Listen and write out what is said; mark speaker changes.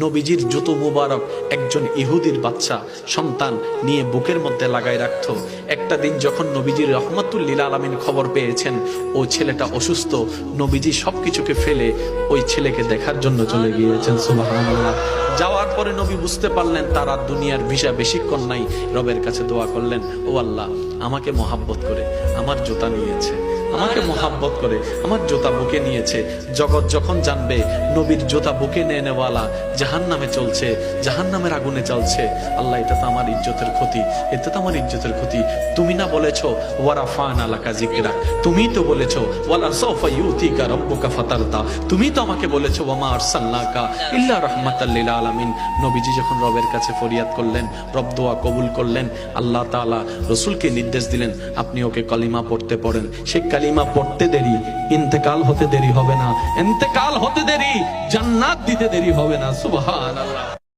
Speaker 1: নবীজির জুতো মুবারক একজন ইহুদির বাচ্চা সন্তান নিয়ে বুকের মধ্যে লাগাই রাখতো। একটা দিন যখন নবীজির রহমাতুল লিল আলামিন খবর পেয়েছেন ও ছেলেটা অসুস্থ, নবীজি সবকিছুকে ফেলে ওই ছেলেকে দেখার জন্য চলে গিয়েছেন। সুবহানাল্লাহ। যাওয়ার পরে নবী বুঝতে পারলেন তার আর দুনিয়ার ভিসা বেশিক্ষণ নাই। রবের কাছে দোয়া করলেন, ও আল্লাহ, আমাকে মহাব্বত করে আমার জুতা নিয়েছে, আমাকে মহাব্বত করে আমার জুতা বুকে নিয়েছে। জগৎ যখন জানবে নবীর জুতা বুকে নিয়ে নেওয়ালা জাহান্নামে চলছে, জাহান্নামের আগুনে জ্বলছে, আল্লাহ, এটা তো আমার ইজ্জতের ক্ষতি, এটা তো আমার ইজ্জতের ক্ষতি। তুমি না বলেছো ওয়ারাফানা লাকা যিকরাক, তুমি তো বলেছো ওয়ালা সাওফা ইউতিকা রাব্বুকা ফাতারদা, তুমি তো আমাকে বলেছো ওয়ামা আরসালনাকা ইল্লা রাহমাতাল লিল আলামিন। নবীজি যখন রবের কাছে ফরিয়াদ করলেন, রব দোয়া কবুল করলেন। আল্লাহ তাআলা রাসূলকে নির্দেশ দিলেন, আপনি ওকে কালিমা পড়তে পড়েন। সে কালিমা পড়তে দেরি, ইন্তেকাল হতে দেরি হবে না, ইন্তেকাল হতে দেরি, জান্নাত দিতে দেরি হবে না। সুবহানাল্লাহ।